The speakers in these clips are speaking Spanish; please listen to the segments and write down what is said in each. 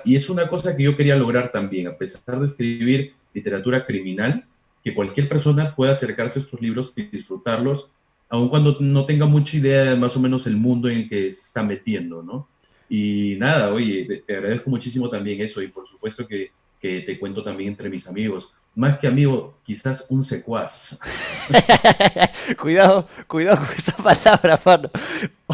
verdad, y es una cosa que yo quería lograr también, a pesar de escribir literatura criminal, que cualquier persona pueda acercarse a estos libros y disfrutarlos, aun cuando no tenga mucha idea de más o menos el mundo en el que se está metiendo, ¿no? Y nada, oye, te agradezco muchísimo también eso, y por supuesto que te cuento también entre mis amigos. Más que amigo, quizás un secuaz. Cuidado, cuidado con esa palabra, mano.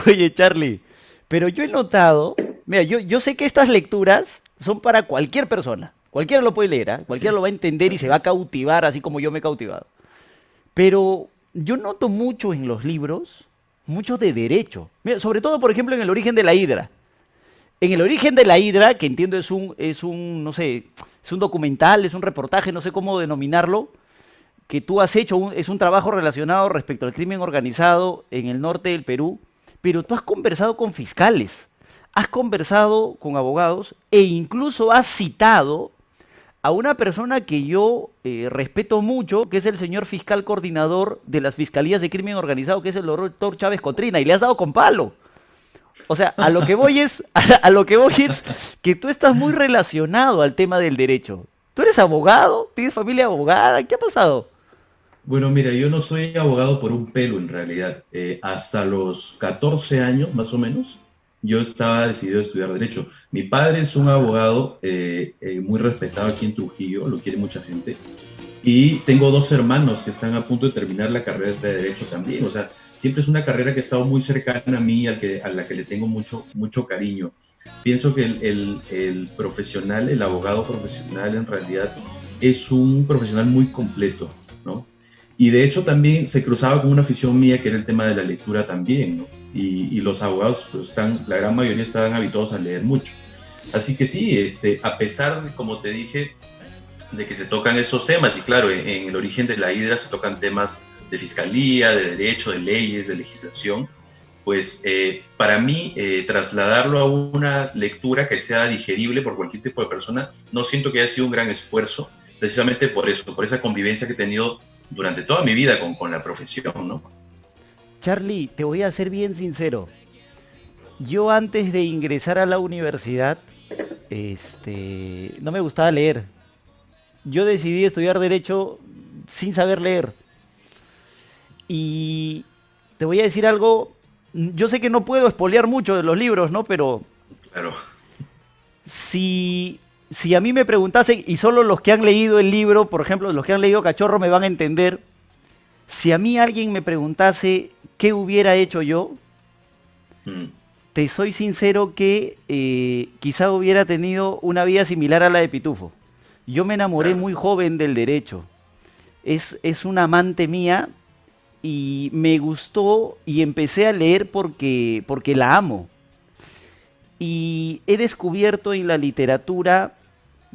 Oye, Charlie, pero yo he notado, mira, yo sé que estas lecturas son para cualquier persona. Cualquiera lo puede leer, ¿ah? Así Cualquiera lo va a es, entender y se así va a es. cautivar, así como yo me he cautivado. Pero yo noto mucho en los libros, mucho de derecho. Mira, sobre todo, por ejemplo, en El origen de la hidra. En El origen de la hidra, que entiendo no sé, es un documental, es un reportaje, no sé cómo denominarlo, que tú has hecho, es un trabajo relacionado respecto al crimen organizado en el norte del Perú, pero tú has conversado con fiscales, has conversado con abogados e incluso has citado a una persona que yo respeto mucho, que es el señor fiscal coordinador de las fiscalías de crimen organizado, que es el doctor Chávez Cotrina, y le has dado con palo. O sea, a lo que voy es, a lo que voy es que tú estás muy relacionado al tema del derecho. ¿Tú eres abogado? ¿Tienes familia abogada? ¿Qué ha pasado? Bueno, mira, yo no soy abogado por un pelo en realidad. Hasta los 14 años, más o menos, yo estaba decidido a estudiar Derecho. Mi padre es un abogado muy respetado aquí en Trujillo, lo quiere mucha gente. Y tengo dos hermanos que están a punto de terminar la carrera de Derecho también. O sea, siempre es una carrera que ha estado muy cercana a mí, a la que le tengo mucho cariño. Pienso que el profesional, el abogado profesional, en realidad es un profesional muy completo, ¿no? Y de hecho también se cruzaba con una afición mía que era el tema de la lectura también, ¿no? Y los abogados, pues, la gran mayoría estaban habituados a leer mucho. Así que sí, a pesar de, como te dije, de que se tocan estos temas, y claro, en el origen de la hidra se tocan temas de fiscalía, de derecho, de leyes, de legislación, pues para mí trasladarlo a una lectura que sea digerible por cualquier tipo de persona, no siento que haya sido un gran esfuerzo, precisamente por eso, por esa convivencia que he tenido durante toda mi vida con la profesión, ¿no? Charlie, te voy a ser bien sincero. Yo antes de ingresar a la universidad, no me gustaba leer. Yo decidí estudiar derecho sin saber leer. Y te voy a decir algo, yo sé que no puedo espolear mucho de los libros, ¿no? Pero Claro, si a mí me preguntasen, y solo los que han leído el libro, por ejemplo, los que han leído Cachorro me van a entender, si a mí alguien me preguntase qué hubiera hecho yo, mm, te soy sincero que quizá hubiera tenido una vida similar a la de Pitufo. Yo me enamoré claro. muy joven del derecho. Es una amante mía y me gustó y empecé a leer porque la amo. Y he descubierto en la literatura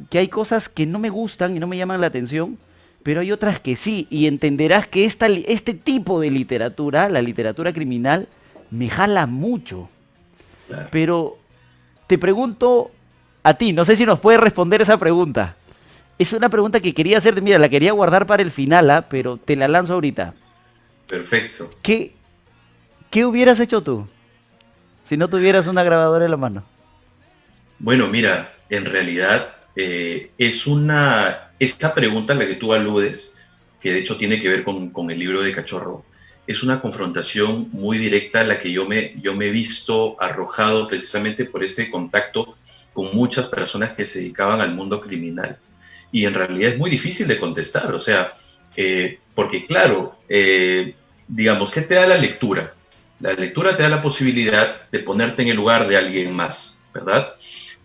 que hay cosas que no me gustan y no me llaman la atención, pero hay otras que sí. Y entenderás que este tipo de literatura, la literatura criminal, me jala mucho. Claro. Pero te pregunto a ti, no sé si nos puedes responder esa pregunta. Es una pregunta que quería hacerte, mira, la quería guardar para el final, ¿ah? Pero te la lanzo ahorita. Perfecto. ¿Qué, ¿Qué hubieras hecho tú si no tuvieras una grabadora en la mano? Bueno, mira, en realidad esta pregunta a la que tú aludes, que de hecho tiene que ver con el libro de Cachorro, es una confrontación muy directa a la que yo me he visto arrojado precisamente por ese contacto con muchas personas que se dedicaban al mundo criminal. Y en realidad es muy difícil de contestar, o sea, porque claro, digamos, ¿qué te da la lectura? La lectura te da la posibilidad de ponerte en el lugar de alguien más, ¿verdad?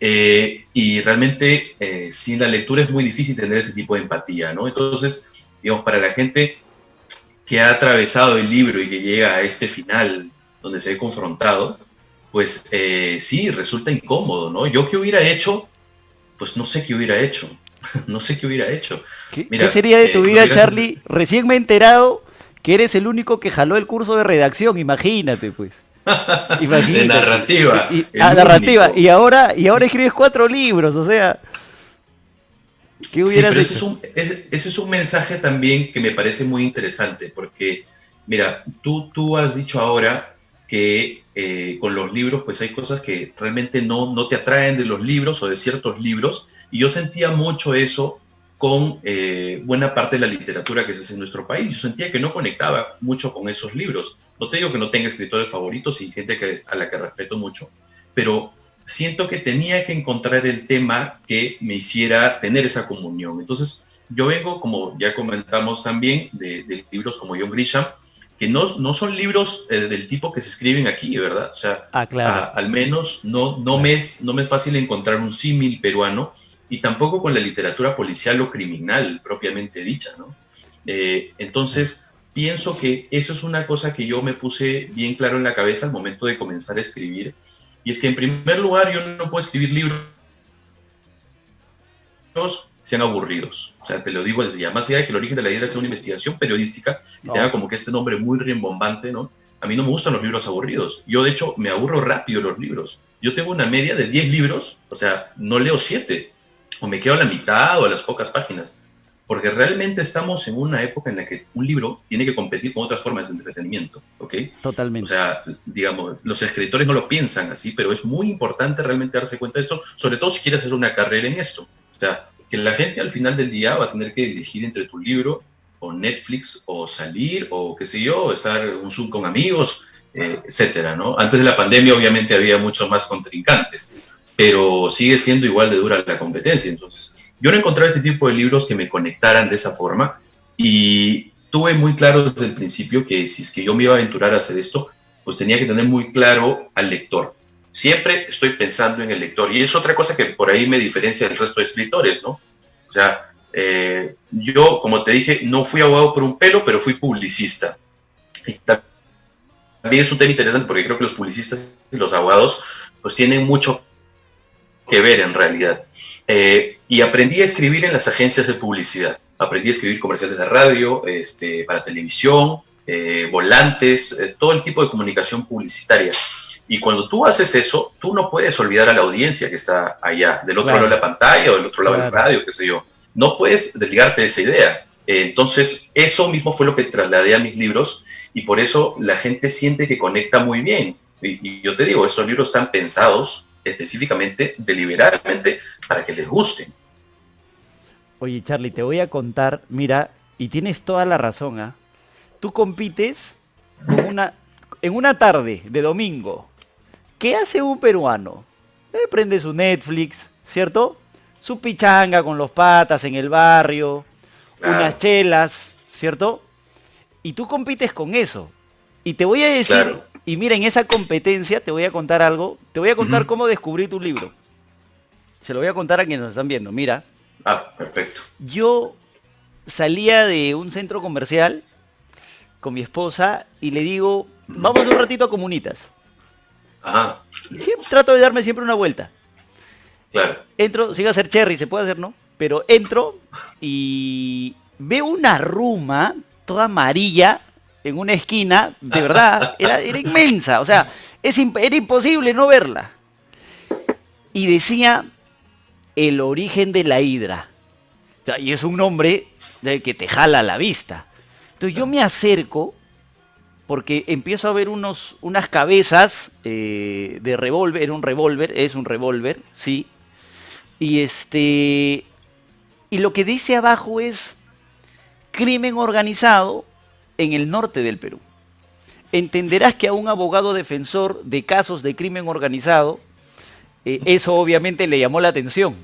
Y realmente sin la lectura es muy difícil tener ese tipo de empatía, ¿no? Entonces, digamos, para la gente que ha atravesado el libro y que llega a este final donde se ve confrontado, pues sí, resulta incómodo, ¿no? Yo qué hubiera hecho, pues no sé qué hubiera hecho, no sé qué hubiera hecho. Qué Mira, sería de tu no vida, digas, Charlie? Recién me he enterado que eres el único que jaló el curso de redacción, imagínate, pues. de Imagínate. narrativa, A el narrativa. único. Y ahora escribes 4 libros, o sea, ¿qué Sí, hubieras pero hecho? ese es un mensaje también que me parece muy interesante, porque, mira, tú has dicho ahora que con los libros, pues hay cosas que realmente no te atraen de los libros o de ciertos libros, y yo sentía mucho eso con buena parte de la literatura que se hace en nuestro país. Yo sentía que no conectaba mucho con esos libros. No te digo que no tenga escritores favoritos y gente a la que respeto mucho, pero siento que tenía que encontrar el tema que me hiciera tener esa comunión. Entonces, yo vengo, como ya comentamos también, de libros como John Grisham, que no son libros del tipo que se escriben aquí, ¿verdad? O sea, Ah, claro, al menos claro. no me es fácil encontrar un símil peruano, y tampoco con la literatura policial o criminal propiamente dicha, ¿no? Claro. Entonces, pienso que eso es una cosa que yo me puse bien claro en la cabeza al momento de comenzar a escribir, y es que en primer lugar yo no puedo escribir libros sean aburridos. O sea, te lo digo desde ya. Más allá de que el origen de la idea sea una investigación periodística y tenga No, como que este nombre muy rimbombante, ¿no? A mí no me gustan los libros aburridos. Yo, de hecho, me aburro rápido los libros. Yo tengo una media de 10 libros, o sea, no leo 7. O me quedo a la mitad o a las pocas páginas. Porque realmente estamos en una época en la que un libro tiene que competir con otras formas de entretenimiento, ¿ok? O totalmente. sea, digamos, los escritores no lo piensan así, pero es muy importante realmente darse cuenta de esto, sobre todo si quieres hacer una carrera en esto. O sea, que la gente al final del día va a tener que elegir entre tu libro o Netflix o salir o qué sé yo, estar un Zoom con amigos, etcétera, ¿no? Antes de la pandemia obviamente había muchos más contrincantes, pero sigue siendo igual de dura la competencia. Entonces, yo no encontraba ese tipo de libros que me conectaran de esa forma, y tuve muy claro desde el principio que si es que yo me iba a aventurar a hacer esto, pues tenía que tener muy claro al lector. Siempre estoy pensando en el lector, y es otra cosa que por ahí me diferencia del resto de escritores, ¿no? O sea, yo, como te dije, no fui abogado por un pelo, pero fui publicista. Y también es un tema interesante porque creo que los publicistas y los abogados pues tienen mucho que ver en realidad. Y aprendí a escribir en las agencias de publicidad. Aprendí a escribir comerciales de radio, para televisión, volantes, todo el tipo de comunicación publicitaria. Y cuando tú haces eso, tú no puedes olvidar a la audiencia que está allá, del otro lado de Claro, la pantalla o del otro lado del claro. radio, qué sé yo. No puedes desligarte de esa idea. Entonces, eso mismo fue lo que trasladé a mis libros, y por eso la gente siente que conecta muy bien. Y yo te digo, estos libros están pensados específicamente, deliberadamente, para que les gusten. Oye, Charlie, te voy a contar, mira, y tienes toda la razón, ¿ah? Tú compites con en una tarde de domingo. ¿Qué hace un peruano? Prende su Netflix, ¿cierto? Su pichanga con los patas en el barrio, unas Claro, chelas, ¿cierto? Y tú compites con eso. Y te voy a decir, claro. y mira, en esa competencia te voy a contar algo, te voy a Uh contar -huh. cómo descubrí tu libro. Se lo voy a contar a quienes nos están viendo. Mira, Ah, perfecto. yo salía de un centro comercial con mi esposa y le digo, Uh vamos -huh. un ratito a Comunitas. Ajá, Y siempre, trato de darme siempre una vuelta. claro. Entro, sin hacer cherry, se puede hacer, ¿no? Pero entro y veo una ruma toda amarilla en una esquina, de verdad, era inmensa, o sea, era imposible no verla. Y decía el origen de la hidra. O sea, y es un nombre que te jala la vista. Entonces yo me acerco porque empiezo a ver unas cabezas de revólver, era un revólver, es un revólver, sí. Y y lo que dice abajo es crimen organizado en el norte del Perú. Entenderás que a un abogado defensor de casos de crimen organizado, eso obviamente le llamó la atención.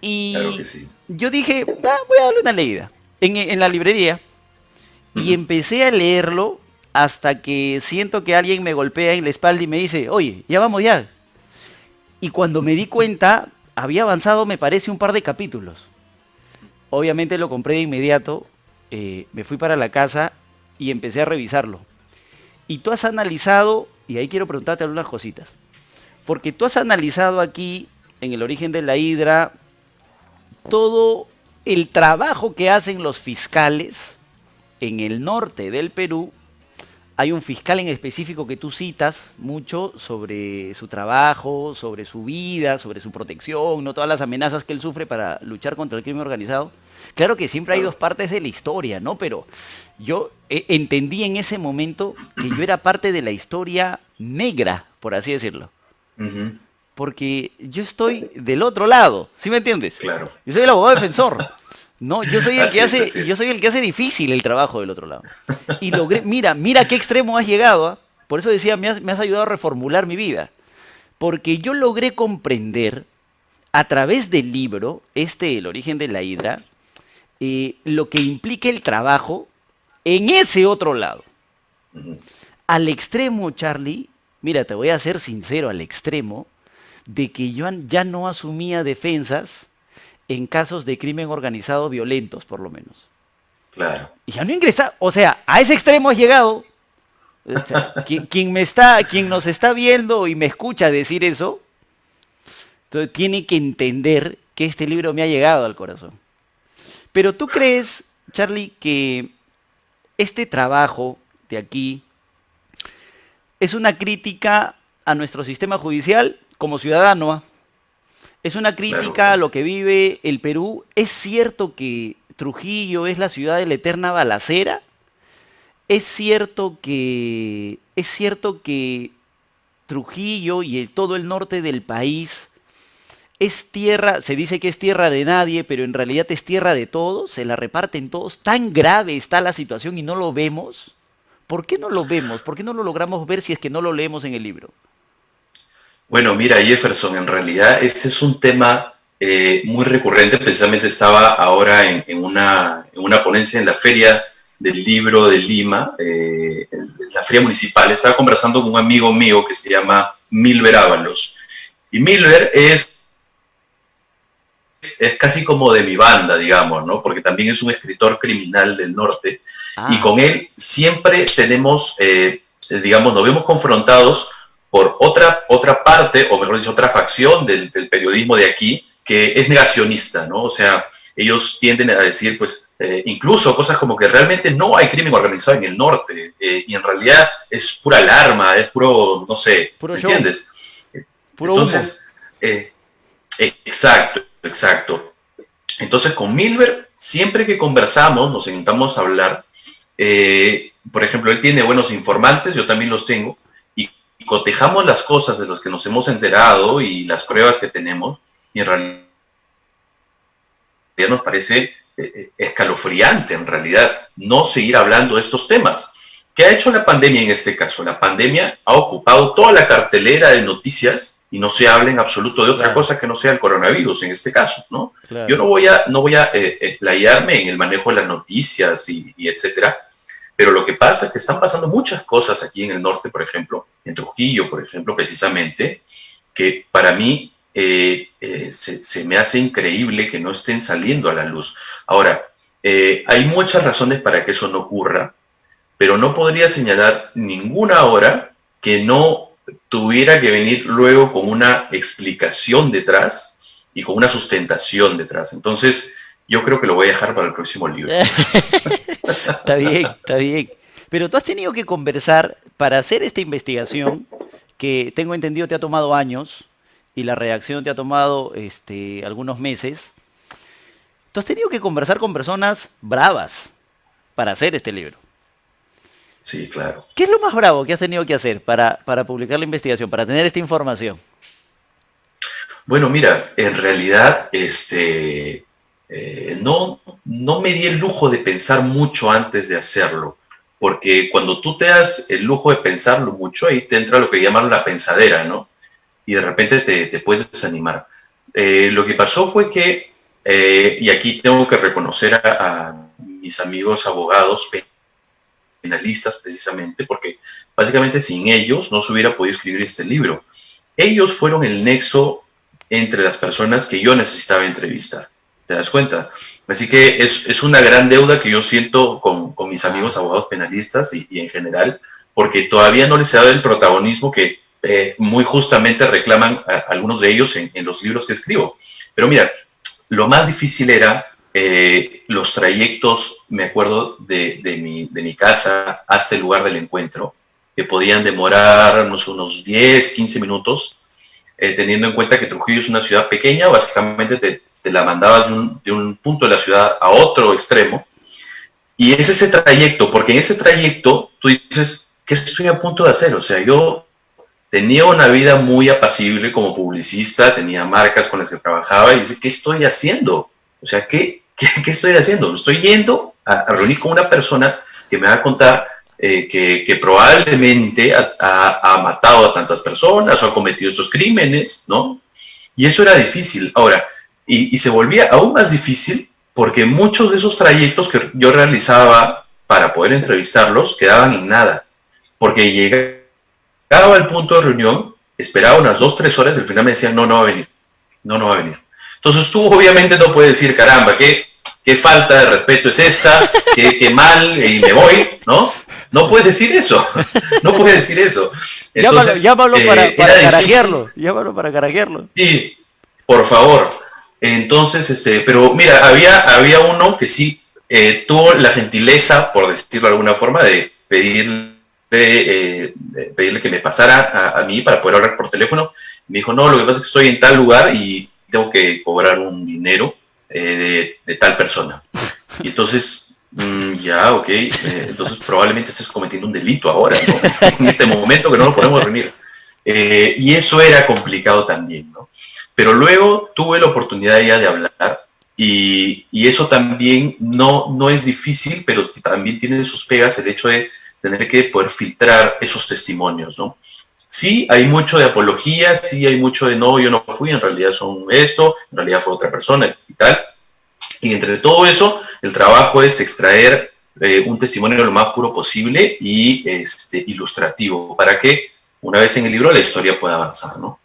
Claro que Y sí. yo dije, ah, voy a darle una leída en la librería. Uh Y -huh. empecé a leerlo hasta que siento que alguien me golpea en la espalda y me dice, oye, ya vamos ya. Y cuando me di cuenta, había avanzado, me parece, un par de capítulos. Obviamente lo compré de inmediato, me fui para la casa y empecé a revisarlo. Y tú has analizado, y ahí quiero preguntarte algunas cositas, porque tú has analizado aquí, en el origen de la hidra, todo el trabajo que hacen los fiscales en el norte del Perú. Hay un fiscal en específico que tú citas mucho sobre su trabajo, sobre su vida, sobre su protección, no todas las amenazas que él sufre para luchar contra el crimen organizado. Claro que siempre hay dos Claro. partes de la historia, ¿no? Pero yo entendí en ese momento que yo era parte de la historia negra, por así decirlo. Ujú. Porque yo estoy del otro lado, ¿sí me entiendes? Claro. Yo soy el abogado defensor. No, yo soy el que Así es, hace, así yo es. soy el que hace difícil el trabajo del otro lado. Y logré, mira qué extremo has llegado, ¿ah? Por eso decía, me has ayudado a reformular mi vida. Porque yo logré comprender a través del libro, El origen de la hidra, lo que implica el trabajo en ese otro lado. Ujú. Al extremo, Charlie, mira, te voy a ser sincero, al extremo de que yo ya no asumía defensas en casos de crimen organizado violentos, por lo menos. Claro. Y ya no ingresaba, o sea, a ese extremo has llegado. O sea, quien nos está viendo y me escucha decir eso, entonces tiene que entender que este libro me ha llegado al corazón. Pero tú crees, Charlie, que este trabajo de aquí es una crítica a nuestro sistema judicial como ciudadano, ¿ah? Es una Claro, crítica a claro. lo que vive el Perú. ¿Es cierto que Trujillo es la ciudad de la eterna balacera? ¿Es cierto que Trujillo y todo el norte del país es tierra, se dice que es tierra de nadie, pero en realidad es tierra de todos, se la reparten todos? ¿Tan grave está la situación y no lo vemos? ¿Por qué no lo vemos? ¿Por qué no lo logramos ver si es que no lo leemos en el libro? Bueno, mira, Jefferson, en realidad este es un tema muy recurrente. Precisamente estaba ahora en una ponencia en la Feria del Libro de Lima, en la Feria Municipal. Estaba conversando con un amigo mío que se llama Milber Ábalos. Y Milber es casi como de mi banda, digamos, ¿no? Porque también es un escritor criminal del norte. Y Ah, con él siempre tenemos, digamos, nos vemos confrontados por otra parte, o mejor dicho, otra facción del periodismo de aquí, que es negacionista, ¿no? O sea, ellos tienden a decir, pues, incluso cosas como que realmente no hay crimen organizado en el norte, y en realidad es pura alarma, es puro, no sé, puro ¿me show, entiendes? puro humo. Entonces, exacto, exacto. Entonces, con Milber, siempre que conversamos, nos sentamos a hablar. Por ejemplo, él tiene buenos informantes, yo también los tengo, y cotejamos las cosas de las que nos hemos enterado y las pruebas que tenemos, y en realidad nos parece escalofriante, en realidad, no seguir hablando de estos temas. ¿Qué ha hecho la pandemia en este caso? La pandemia ha ocupado toda la cartelera de noticias y no se habla en absoluto de otra Claro, cosa que no sea el coronavirus en este caso, ¿no? Yo claro. no voy a explayarme en el manejo de las noticias y etcétera, pero lo que pasa es que están pasando muchas cosas aquí en el norte, por ejemplo, en Trujillo, por ejemplo, precisamente, que para mí se me hace increíble que no estén saliendo a la luz. Ahora, hay muchas razones para que eso no ocurra, pero no podría señalar ninguna hora que no tuviera que venir luego con una explicación detrás y con una sustentación detrás. Entonces, yo creo que lo voy a dejar para el próximo libro. Está bien, está bien. Pero tú has tenido que conversar para hacer esta investigación, que tengo entendido te ha tomado años y la redacción te ha tomado algunos meses. Tú has tenido que conversar con personas bravas para hacer este libro. Sí, claro. ¿Qué es lo más bravo que has tenido que hacer para publicar la investigación, para tener esta información? Bueno, mira, en realidad no me di el lujo de pensar mucho antes de hacerlo, porque cuando tú te das el lujo de pensarlo mucho, ahí te entra lo que llaman la pensadera, ¿no? Y de repente te puedes desanimar. Lo que pasó fue que, y aquí tengo que reconocer a mis amigos abogados penalistas precisamente, porque básicamente sin ellos no se hubiera podido escribir este libro. Ellos fueron el nexo entre las personas que yo necesitaba entrevistar. ¿Te das cuenta? Así que es una gran deuda que yo siento con mis Ah, amigos abogados penalistas y en general, porque todavía no les he dado el protagonismo que muy justamente reclaman a algunos de ellos en los libros que escribo. Pero mira, lo más difícil era los trayectos, me acuerdo, de mi casa hasta el lugar del encuentro, que podían demorarnos unos 10, 15 minutos, teniendo en cuenta que Trujillo es una ciudad pequeña, básicamente te te la mandabas de un punto de la ciudad a otro extremo, y es ese trayecto, porque en ese trayecto tú dices, ¿qué estoy a punto de hacer? O sea, yo tenía una vida muy apacible como publicista, tenía marcas con las que trabajaba y dice, ¿qué estoy haciendo? O sea, ¿qué estoy haciendo? Estoy yendo a reunir con una persona que me va a contar que probablemente ha matado a tantas personas o ha cometido estos crímenes, ¿no? Y eso era difícil. Ahora, y se volvía aún más difícil porque muchos de esos trayectos que yo realizaba para poder entrevistarlos quedaban en nada, porque llegaba al punto de reunión, esperaba unas 2, 3 horas, y al final me decían, no va a venir, no va a venir. Entonces tú obviamente no puedes decir, caramba, qué falta de respeto es esta, qué mal, y me voy, ¿no? No puedes decir eso, no puedes decir eso. Entonces, llámalo para carajearlo, llámalo para carajearlo. Sí, por favor. Entonces, pero mira, había uno que sí tuvo la gentileza, por decirlo de alguna forma, de pedirle que me pasara a mí para poder hablar por teléfono. Me dijo, no, lo que pasa es que estoy en tal lugar y tengo que cobrar un dinero de tal persona. Y entonces, ya, ok, entonces probablemente estés cometiendo un delito ahora, ¿no? En este momento que no nos podemos reunir. Y eso era complicado también, ¿no? Pero luego tuve la oportunidad ya de hablar y eso también no es difícil, pero también tiene sus pegas el hecho de tener que poder filtrar esos testimonios, ¿no? Sí, hay mucho de apología, sí hay mucho de no, yo no fui, en realidad son esto, en realidad fue otra persona y tal. Y entre todo eso, el trabajo es extraer un testimonio lo más puro posible y ilustrativo, para que una vez en el libro la historia pueda avanzar, ¿no?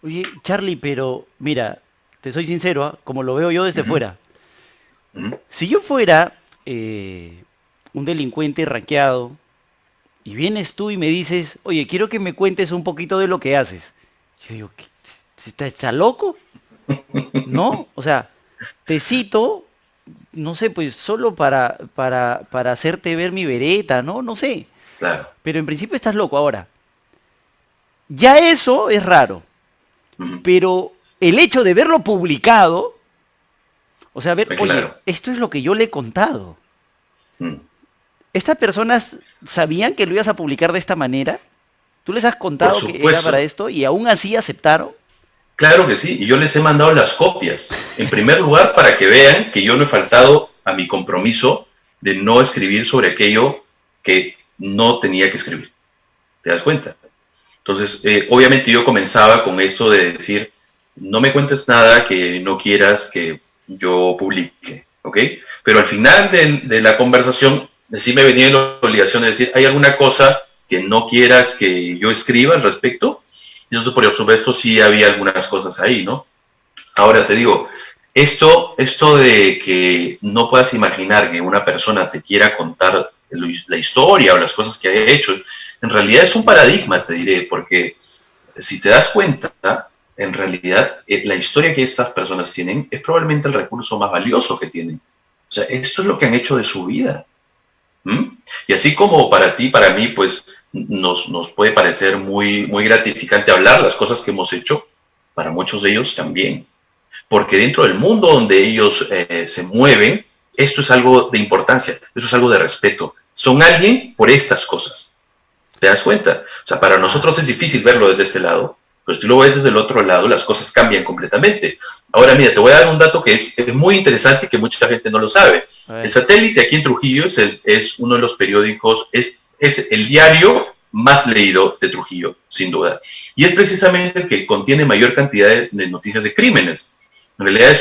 Oye, Charlie, pero mira, te soy sincero, ¿ah? Como lo veo yo desde fuera. Si yo fuera un delincuente ranqueado y vienes tú y me dices, oye, quiero que me cuentes un poquito de lo que haces. Yo digo, ¿está loco? ¿No? O sea, te cito, no sé, pues solo para hacerte ver mi vereta, ¿no? No sé. Claro. Pero en principio estás loco. Ahora, ya eso es raro. Pero el hecho de verlo publicado, o sea, ver, Claro. oye, esto es lo que yo le he contado. ¿Estas personas sabían que lo ibas a publicar de esta manera? ¿Tú les has contado que era para esto y aún así aceptaron? Claro que sí, y yo les he mandado las copias. En primer lugar, para que vean que yo no he faltado a mi compromiso de no escribir sobre aquello que no tenía que escribir. ¿Te das cuenta? Entonces, obviamente yo comenzaba con esto de decir, no me cuentes nada que no quieras que yo publique, ¿ok? Pero al final de la conversación, sí me venía la obligación de decir, ¿hay alguna cosa que no quieras que yo escriba al respecto? Y entonces, por supuesto, sí había algunas cosas ahí, ¿no? Ahora te digo, esto de que no puedas imaginar que una persona te quiera contar la historia o las cosas que ha hecho, en realidad es un paradigma, te diré, porque si te das cuenta, en realidad la historia que estas personas tienen es probablemente el recurso más valioso que tienen. O sea, esto es lo que han hecho de su vida. Y así como para ti, para mí, pues nos puede parecer muy gratificante hablar las cosas que hemos hecho, para muchos de ellos también. Porque dentro del mundo donde ellos se mueven, esto es algo de importancia, eso es algo de respeto. Son alguien por estas cosas. ¿Te das cuenta? O sea, para nosotros es difícil verlo desde este lado, pues tú lo ves desde el otro lado, las cosas cambian completamente. Ahora, mira, te voy a dar un dato que es muy interesante y que mucha gente no lo sabe. El Satélite aquí en Trujillo es uno de los periódicos, es el diario más leído de Trujillo, sin duda. Y es precisamente el que contiene mayor cantidad de noticias de crímenes. En realidad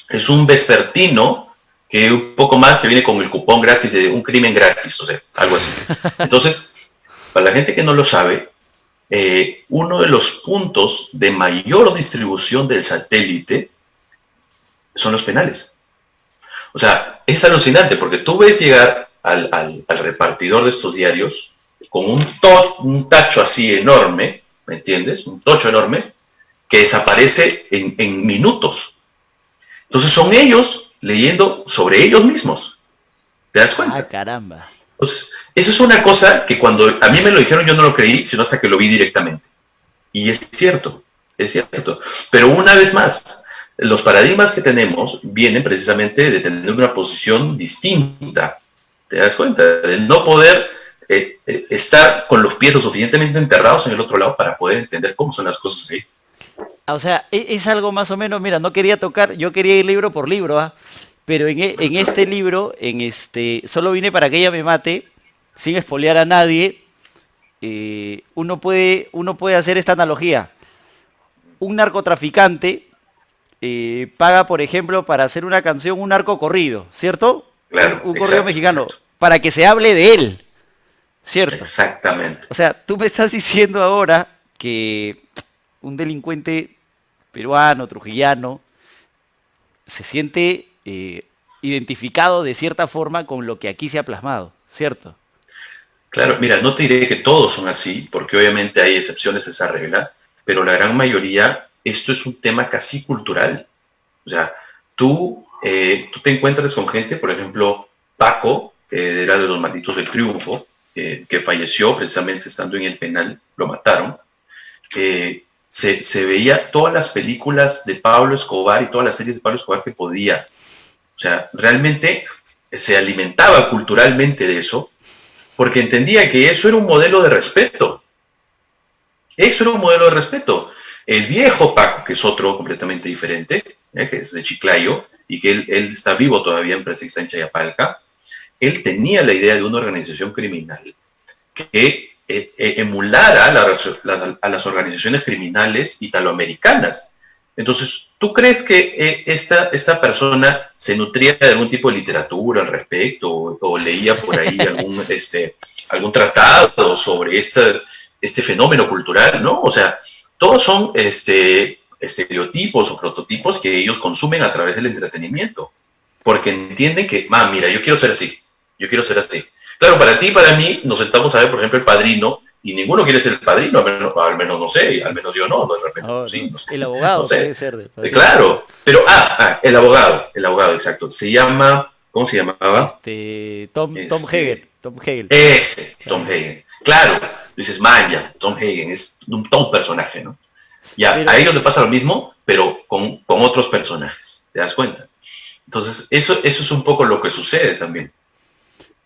es un vespertino que un poco más te viene con el cupón gratis de un crimen gratis, o sea, algo así. Entonces, para la gente que no lo sabe, uno de los puntos de mayor distribución del Satélite son los penales. O sea, es alucinante porque tú ves llegar al repartidor de estos diarios con un tacho así enorme, ¿me entiendes? Un tocho enorme que desaparece en minutos. Entonces son ellos leyendo sobre ellos mismos. ¿Te das cuenta? Ah, caramba. Entonces, eso es una cosa que cuando a mí me lo dijeron yo no lo creí, sino hasta que lo vi directamente. Y es cierto, es cierto. Pero una vez más, los paradigmas que tenemos vienen precisamente de tener una posición distinta. ¿Te das cuenta? De no poder estar con los pies lo suficientemente enterrados en el otro lado para poder entender cómo son las cosas ahí. O sea, es algo más o menos, mira, no quería tocar, yo quería ir libro por libro, ¿ah? Pero en este libro, solo vine para que ella me mate, sin espolear a nadie, uno puede hacer esta analogía. Un narcotraficante paga, por ejemplo, para hacer una canción, un narco corrido, ¿cierto? Un, Claro, un corrido exacto, mexicano, exacto. para que se hable de él, ¿cierto? Exactamente. O sea, tú me estás diciendo ahora que un delincuente peruano, trujillano, se siente identificado de cierta forma con lo que aquí se ha plasmado, ¿cierto? Claro, mira, no te diré que todos son así, porque obviamente hay excepciones a esa regla, pero la gran mayoría, esto es un tema casi cultural. O sea, tú te encuentras con gente, por ejemplo, Paco, que era de los malditos del Triunfo, que falleció precisamente estando en el penal, lo mataron. Se veía todas las películas de Pablo Escobar y todas las series de Pablo Escobar que podía. O sea, realmente se alimentaba culturalmente de eso, porque entendía que eso era un modelo de respeto. Eso era un modelo de respeto. El viejo Paco, que es otro completamente diferente, que es de Chiclayo, y que él está vivo todavía, me parece que está en Chayapalca, él tenía la idea de una organización criminal que emulara a las organizaciones criminales italoamericanas. Entonces, ¿tú crees que esta persona se nutría de algún tipo de literatura al respecto o leía por ahí algún tratado sobre este fenómeno cultural? ¿No? O sea, todos son estereotipos o prototipos que ellos consumen a través del entretenimiento, porque entienden que, mira, yo quiero ser así, yo quiero ser así. Claro, para ti y para mí, nos sentamos a ver, por ejemplo, El Padrino, y ninguno quiere ser el padrino, al menos no sé, al menos yo no, de repente Oh, sí, no sé. el No abogado sé. puede ser del padrino. Claro, pero, el abogado, exacto. Se llama, ¿cómo se llamaba? Tom Hagen, Este, Tom Hagen. ese, Tom Claro. Hagen. Claro, dices, man, ya, Tom Hagen es todo un personaje, ¿no? Ya, a Pero, ellos le pasa lo mismo, pero con otros personajes, ¿te das cuenta? Entonces, eso es un poco lo que sucede también.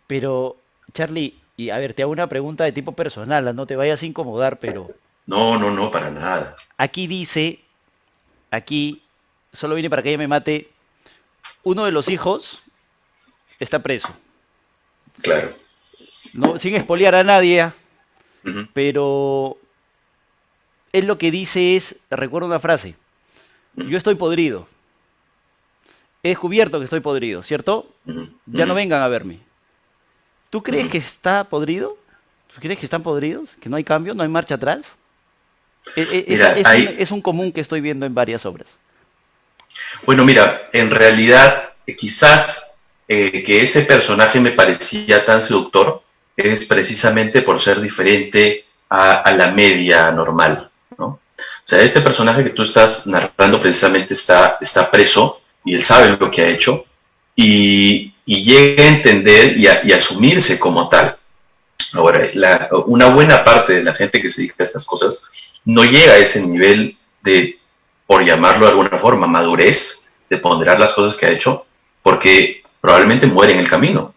pero, Charlie, y a ver, te hago una pregunta de tipo personal, no te vayas a incomodar, pero No, no, no, para nada. aquí dice, aquí, solo vine para que ella me mate, uno de los hijos está preso, Claro. ¿no? Sin espolear a nadie, Ujú, pero él lo que dice es, recuerdo una frase, ujú, yo estoy podrido, he descubierto que estoy podrido, ¿cierto? ujú, Ya no ujú, vengan a verme. ¿Tú crees ujú. que está podrido? ¿Tú crees que están podridos? ¿Que no hay cambio? ¿No hay marcha atrás? Mira, Es un común que estoy viendo en varias obras. bueno, mira, en realidad quizás que ese personaje me parecía tan seductor es precisamente por ser diferente a la media normal, ¿no? O sea, este personaje que tú estás narrando precisamente está preso y él sabe lo que ha hecho y llega a entender y asumirse como tal. Ahora, una buena parte de la gente que se dedica a estas cosas no llega a ese nivel de, por llamarlo de alguna forma, madurez, de ponderar las cosas que ha hecho, porque probablemente muere en el camino.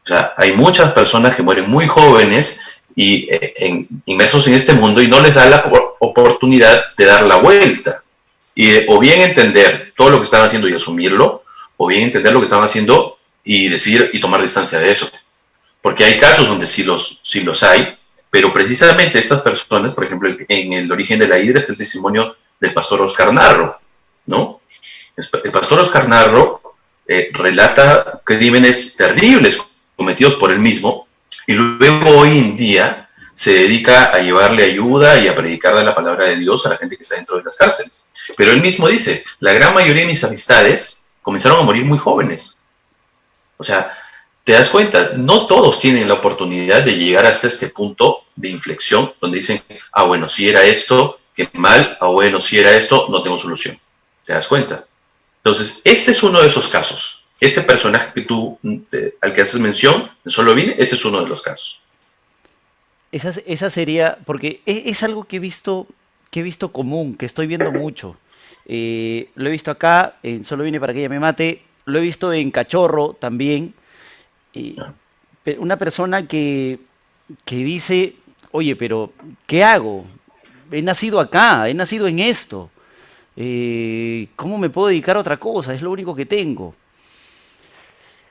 O sea, hay muchas personas que mueren muy jóvenes y inmersos en este mundo y no les da la oportunidad de dar la vuelta. O bien entender todo lo que están haciendo y asumirlo, o bien entender lo que están haciendo y decir y tomar distancia de eso, porque hay casos donde sí los hay, pero precisamente estas personas, por ejemplo, en el origen de la hidra está el testimonio del pastor Oscar Narro, ¿no? El pastor Oscar Narro relata crímenes terribles cometidos por él mismo y luego hoy en día se dedica a llevarle ayuda y a predicar de la palabra de Dios a la gente que está dentro de las cárceles. Pero él mismo dice, la gran mayoría de mis amistades comenzaron a morir muy jóvenes. O sea, te das cuenta, no todos tienen la oportunidad de llegar hasta este punto de inflexión donde dicen, bueno, si era esto, qué mal, bueno, si era esto, no tengo solución. ¿Te das cuenta? Entonces, este es uno de esos casos. Este personaje al que haces mención, Solo Vine, ese es uno de los casos. Esa sería, porque es algo que he visto común, que estoy viendo mucho. lo he visto acá, Solo vine para que ella me mate, lo he visto en Cachorro también. eh, una persona que dice, oye, pero ¿qué hago? He nacido acá, he nacido en esto. ¿Cómo me puedo dedicar a otra cosa? Es lo único que tengo.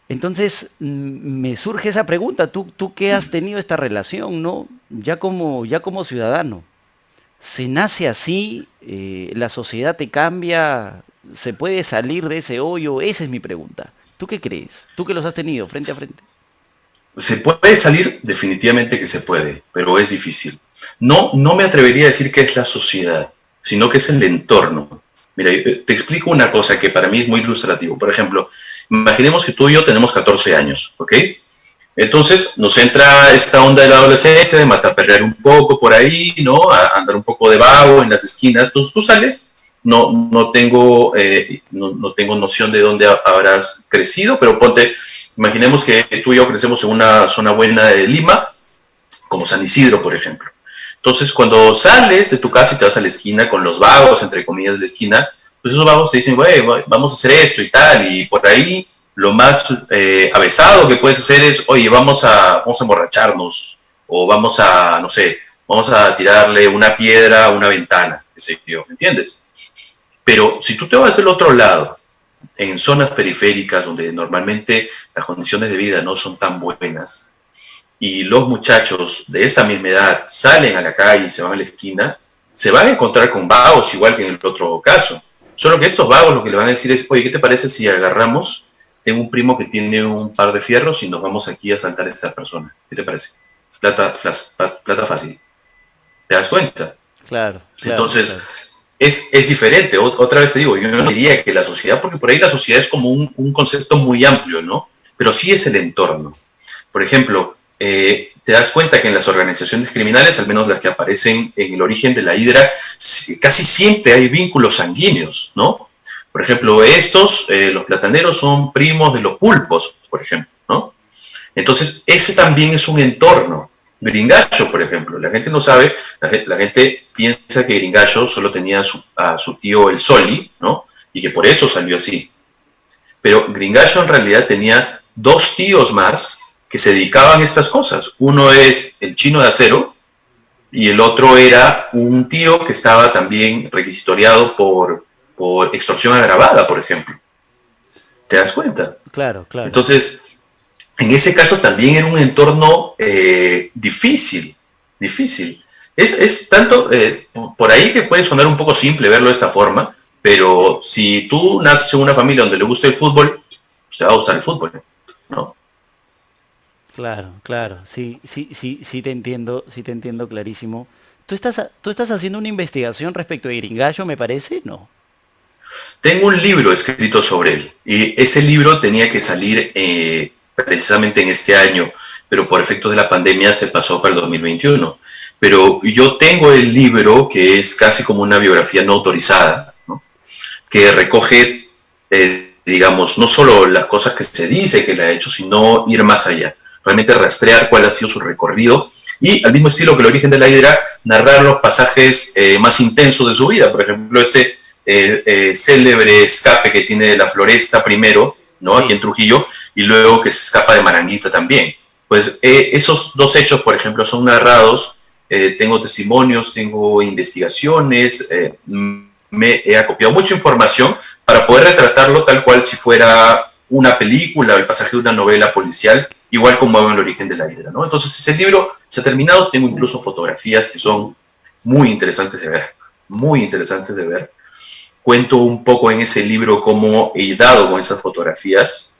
Entonces me surge esa pregunta, tú que has tenido esta relación, ¿no? Ya como ciudadano, ¿se nace así? ¿La sociedad te cambia? ¿Se puede salir de ese hoyo? Esa es mi pregunta. ¿Tú qué crees? Tú que los has tenido frente a frente. Se puede salir, definitivamente que se puede, pero es difícil. No, no me atrevería a decir que es la sociedad, sino que es el entorno. Mira, te explico una cosa que para mí es muy ilustrativo. Por ejemplo, imaginemos que tú y yo tenemos 14 años, ¿ok? Entonces nos entra esta onda de la adolescencia, de mataperrear un poco por ahí, ¿no? A andar un poco de vago en las esquinas. Tú sales, no tengo noción de dónde habrás crecido, pero imaginemos que tú y yo crecemos en una zona buena de Lima, como San Isidro, por ejemplo. Entonces, cuando sales de tu casa y te vas a la esquina con los vagos, entre comillas, de la esquina, pues esos vagos te dicen, güey, vamos a hacer esto y tal, y por ahí lo más avesado que puedes hacer es, oye, vamos a emborracharnos, o no sé, vamos a tirarle una piedra a una ventana, qué sé yo, ¿me entiendes? Pero si tú te vas del otro lado, en zonas periféricas donde normalmente las condiciones de vida no son tan buenas, y los muchachos de esa misma edad salen a la calle y se van a la esquina, se van a encontrar con vagos igual que en el otro caso. Solo que estos vagos lo que le van a decir es, oye, ¿qué te parece si agarramos? Tengo un primo que tiene un par de fierros y nos vamos aquí a asaltar a esta persona. ¿Qué te parece? Plata fácil. ¿Te das cuenta? Claro, claro, Entonces, claro. es diferente. Otra vez te digo, yo no diría que la sociedad, porque por ahí la sociedad es como un concepto muy amplio, ¿no? Pero sí es el entorno. Por ejemplo, te das cuenta que en las organizaciones criminales, al menos las que aparecen en el origen de la Hidra, casi siempre hay vínculos sanguíneos, ¿no? Por ejemplo, los plataneros son primos de los pulpos, por ejemplo, ¿no? Entonces, ese también es un entorno. Gringallo, por ejemplo, la gente no sabe, la gente piensa que Gringallo solo tenía a su tío el Soli, ¿no? Y que por eso salió así. Pero Gringallo en realidad tenía dos tíos más que se dedicaban a estas cosas. Uno es el Chino de Acero y el otro era un tío que estaba también requisitoriado por extorsión agravada, por ejemplo. ¿Te das cuenta? Claro, claro. Entonces, en ese caso también era un entorno difícil, difícil. Es tanto por ahí que puede sonar un poco simple verlo de esta forma, pero si tú naces en una familia donde le gusta el fútbol, pues te va a gustar el fútbol, ¿no? Claro, claro, sí, sí, sí, sí te entiendo clarísimo. Tú estás haciendo una investigación respecto de Gringallo, me parece? No. Tengo un libro escrito sobre él y ese libro tenía que salir precisamente en este año, pero por efectos de la pandemia se pasó para el 2021. Pero yo tengo el libro que es casi como una biografía no autorizada, ¿no? Que recoge, digamos, no solo las cosas que se dice que le ha hecho, sino ir más allá, realmente rastrear cuál ha sido su recorrido y al mismo estilo que el origen de la Hidra, narrar los pasajes más intensos de su vida. Por ejemplo, ese célebre escape que tiene de la Floresta primero, ¿no? Aquí en Sí, Trujillo, y luego que se escapa de Maranguita también. Pues esos dos hechos, por ejemplo, son narrados, tengo testimonios, tengo investigaciones, me he acopiado mucha información para poder retratarlo tal cual si fuera una película o el pasaje de una novela policial, igual como hago en el origen de la Hidra, ¿no? Entonces, ese libro se ha terminado, tengo incluso fotografías que son muy interesantes de ver, muy interesantes de ver. Cuento un poco en ese libro cómo he dado con esas fotografías,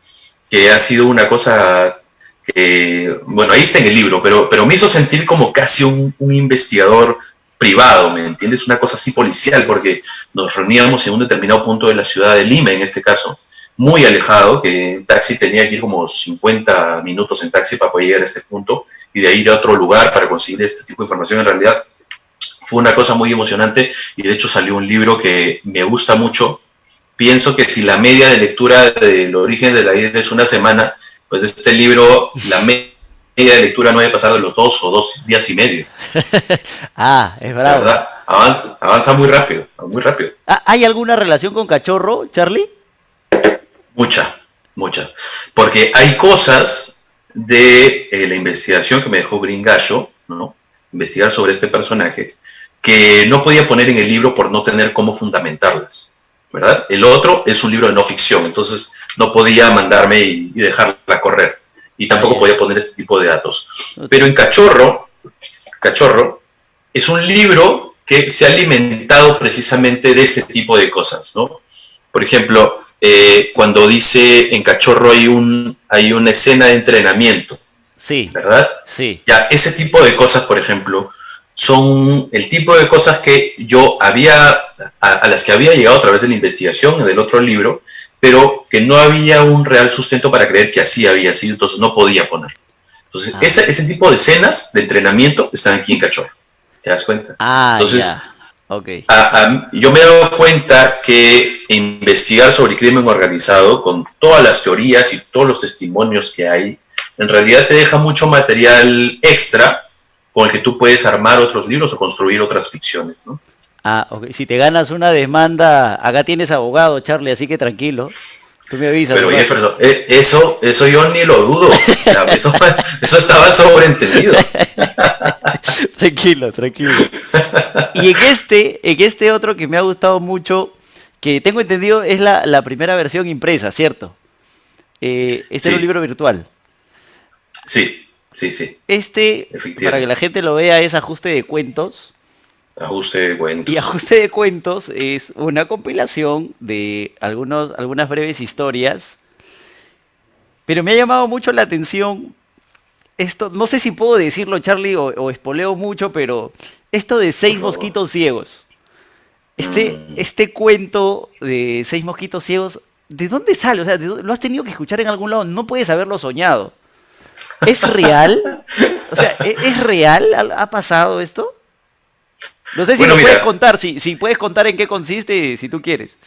que ha sido una cosa que, bueno, ahí está en el libro, pero me hizo sentir como casi un investigador privado, ¿me entiendes? Una cosa así policial, porque nos reuníamos en un determinado punto de la ciudad de Lima, en este caso, muy alejado, que en taxi tenía que ir como 50 minutos en taxi para poder llegar a este punto, y de ahí ir a otro lugar para conseguir este tipo de información. En realidad fue una cosa muy emocionante, y de hecho salió un libro que me gusta mucho. Pienso que si la media de lectura del origen de la Hidra es una semana, pues este libro, la media media de lectura no debe pasar de los 2 o 2 días y medio. Ah, es La bravo. verdad, avanza muy rápido, muy rápido. Ah, ¿hay alguna relación con Cachorro, Charlie? Mucha, mucha. Porque hay cosas de la investigación que me dejó Gringallo, ¿no? Investigar sobre este personaje, que no podía poner en el libro por no tener cómo fundamentarlas, ¿verdad? El otro es un libro de no ficción, entonces no podía mandarme y dejarla correr. Y Ah, tampoco ya. podía poner este tipo de datos. Ok. Pero en Cachorro es un libro que se ha alimentado precisamente de este tipo de cosas, ¿no? Por ejemplo, cuando dice en Cachorro hay una escena de entrenamiento, Sí, ¿verdad? sí. Ya, ese tipo de cosas, por ejemplo, son el tipo de cosas que yo a las que había llegado a través de la investigación del otro libro, pero que no había un real sustento para creer que así había sido, entonces no podía poner. Entonces, Ah, ese tipo de escenas de entrenamiento están aquí en Cachorro, ¿te das cuenta? ah, Entonces, ya. Ok. yo me he dado cuenta que investigar sobre crimen organizado con todas las teorías y todos los testimonios que hay, en realidad te deja mucho material extra con el que tú puedes armar otros libros o construir otras ficciones, ¿no? Ah, ok. Si te ganas una demanda, acá tienes abogado, Charlie, así que tranquilo. Tú me avisas Pero nomás. Jefferson, eso yo ni lo dudo. O sea, eso estaba sobreentendido. Tranquilo, tranquilo. Y en este otro que me ha gustado mucho, que tengo entendido es la primera versión impresa, ¿cierto? Este era un Sí, libro virtual. sí, sí, sí, Este, para que la efectivamente. gente lo vea, es ajuste de cuentos. Ajuste de Y cuentos. ajuste de cuentos es una compilación de algunas breves historias. Pero me ha llamado mucho la atención esto, no sé si puedo decirlo, Charlie, o espoleo mucho, pero esto de Por seis favor. mosquitos ciegos. Mm. Este cuento de seis mosquitos ciegos, ¿de dónde sale? O sea, ¿lo has tenido que escuchar en algún lado? No puedes haberlo soñado. ¿Es real? O sea, ¿es real? ¿Ha pasado esto? No sé si Bueno, me puedes mira, contar, si puedes contar en qué consiste, si tú quieres.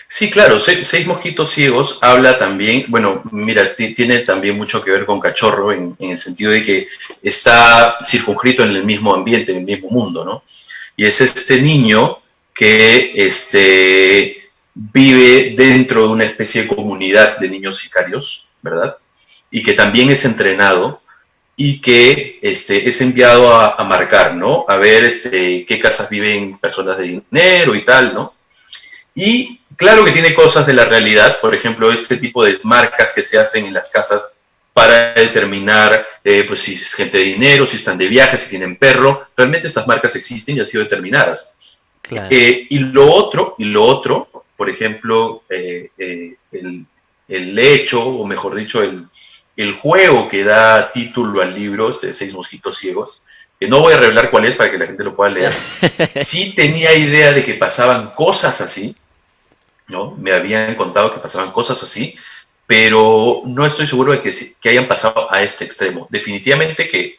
sí, claro, Seis Mosquitos Ciegos habla también, bueno, mira, tiene también mucho que ver con Cachorro en el sentido de que está circunscrito en el mismo ambiente, en el mismo mundo, ¿no? Y es este niño que vive dentro de una especie de comunidad de niños sicarios, ¿verdad? Y que también es entrenado y que es enviado a marcar, ¿no? A ver qué casas viven personas de dinero y tal, ¿no? Y claro que tiene cosas de la realidad, por ejemplo, este tipo de marcas que se hacen en las casas para determinar pues, si es gente de dinero, si están de viaje, si tienen perro. Realmente estas marcas existen y han sido determinadas. Claro. Y lo otro, por ejemplo, el hecho, o mejor dicho, el juego que da título al libro, Seis Mosquitos Ciegos, que no voy a revelar cuál es para que la gente lo pueda leer, sí tenía idea de que pasaban cosas así, ¿no? Me habían contado que pasaban cosas así, pero no estoy seguro de que hayan pasado a este extremo. Definitivamente que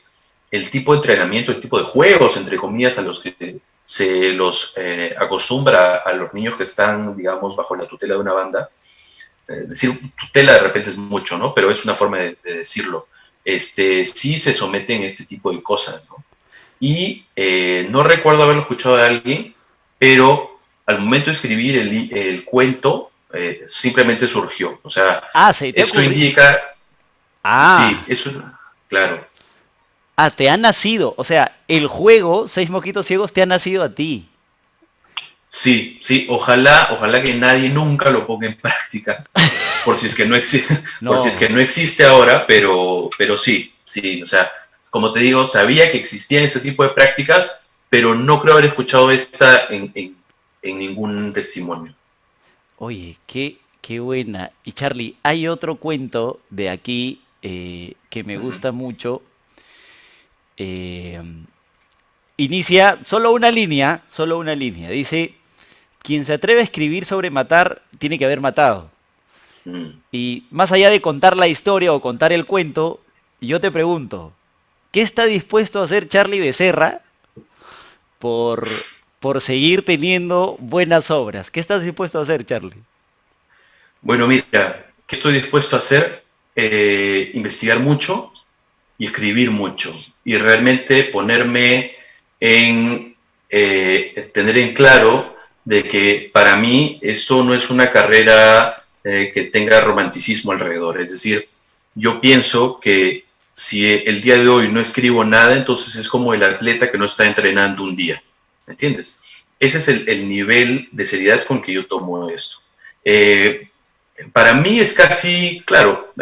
el tipo de entrenamiento, el tipo de juegos, entre comillas, a los que se los acostumbra a los niños que están, digamos, bajo la tutela de una banda, decir tutela de repente es mucho, ¿no? Pero es una forma de decirlo. Sí se someten a este tipo de cosas, ¿no? Y no recuerdo haberlo escuchado de alguien, pero al momento de escribir el cuento, simplemente surgió. O sea, Ah, se te ha esto ocurrido. indica, sí, Ah, eso, claro, te ha nacido. O sea, el juego, Seis Mosquitos Ciegos, te ha nacido a ti. sí, sí, ojalá que nadie nunca lo ponga en práctica, por si es que no existe, por si es que No. no existe ahora, pero sí, sí, o sea, como te digo, sabía que existían ese tipo de prácticas, pero no creo haber escuchado esta en ningún testimonio. Oye, qué buena. Y Charlie, hay otro cuento de aquí que me Ujú. gusta mucho. Eh, inicia solo una línea, solo una línea. Dice, quien se atreve a escribir sobre matar, tiene que haber matado. Mm. Y más allá de contar la historia o contar el cuento, yo te pregunto, ¿qué está dispuesto a hacer Charlie Becerra por seguir teniendo buenas obras? ¿Qué estás dispuesto a hacer, Charlie? Bueno, mira, ¿qué estoy dispuesto a hacer? Investigar mucho, y escribir mucho y realmente ponerme en tener en claro de que para mí esto no es una carrera que tenga romanticismo alrededor. Es decir, yo pienso que si el día de hoy no escribo nada, entonces es como el atleta que no está entrenando un día. ¿Me entiendes? Ese es el nivel de seriedad con que yo tomo esto. Para mí es casi, claro,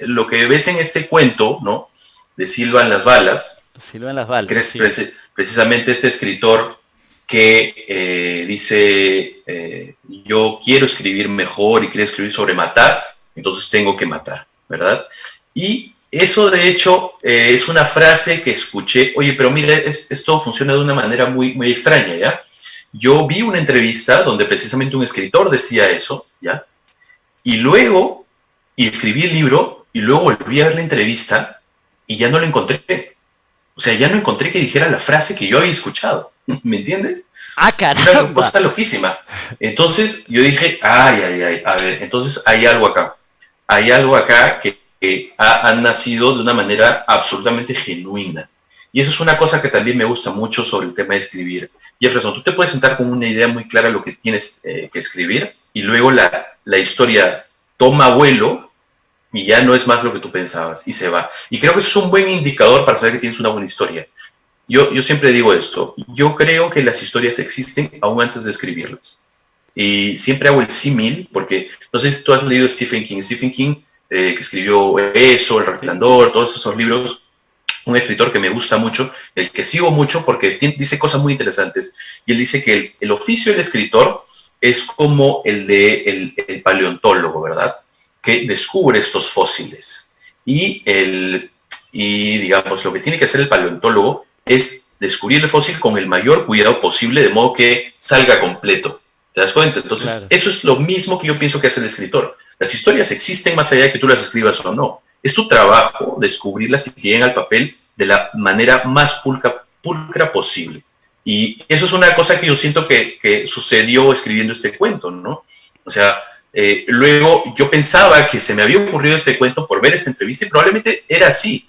lo que ves en este cuento, ¿no? De Silvan las balas, Silvan las balas, que es sí. precisamente este escritor que dice, yo quiero escribir mejor y quiero escribir sobre matar, entonces tengo que matar, ¿verdad? Y eso de hecho es una frase que escuché, oye, pero mire, esto funciona de una manera muy, muy extraña, ¿ya? Yo vi una entrevista donde precisamente un escritor decía eso, ¿ya? Y luego, y escribí el libro, y luego volví a ver la entrevista, y ya no lo encontré. O sea, ya no encontré que dijera la frase que yo había escuchado. ¿Me entiendes? ¡Ah, Una caramba! cosa loquísima. Entonces yo dije, ay, a ver, entonces hay algo acá. Hay algo acá que ha nacido de una manera absolutamente genuina. Y eso es una cosa que también me gusta mucho sobre el tema de escribir. Jefferson, tú te puedes sentar con una idea muy clara de lo que tienes que escribir y luego la historia toma vuelo y ya no es más lo que tú pensabas y se va. Y creo que eso es un buen indicador para saber que tienes una buena historia. Yo siempre digo esto, yo creo que las historias existen aún antes de escribirlas. Y siempre hago el símil, porque no sé si tú has leído Stephen King. Stephen King, que escribió eso, El Resplandor, todos esos libros, un escritor que me gusta mucho, el que sigo mucho porque dice cosas muy interesantes. Y él dice que el oficio del escritor es como el de el paleontólogo, ¿verdad? Que descubre estos fósiles. Y digamos, lo que tiene que hacer el paleontólogo es descubrir el fósil con el mayor cuidado posible, de modo que salga completo. ¿Te das cuenta? Entonces, Claro. eso es lo mismo que yo pienso que hace el escritor. Las historias existen más allá de que tú las escribas o no. Es tu trabajo descubrirlas y que lleguen al papel de la manera más pulcra posible. Y eso es una cosa que yo siento que sucedió escribiendo este cuento, ¿no? O sea, luego yo pensaba que se me había ocurrido este cuento por ver esta entrevista y probablemente era así.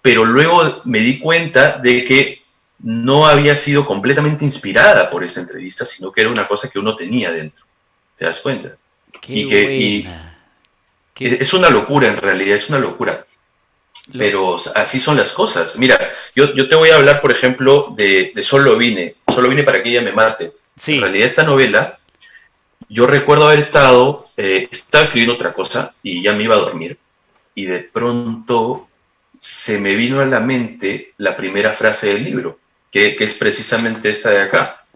Pero luego me di cuenta de que no había sido completamente inspirada por esa entrevista, sino que era una cosa que uno tenía dentro. ¿Te das cuenta? ¡Qué Y buena! Qué... es una locura, en realidad, es una locura. Lo... Pero así son las cosas. Mira, yo te voy a hablar, por ejemplo, de Solo vine para que ella me mate. En Sí. realidad, esta novela, yo recuerdo haber estaba escribiendo otra cosa y ya me iba a dormir. Y de pronto se me vino a la mente la primera frase del libro, que es precisamente esta de acá,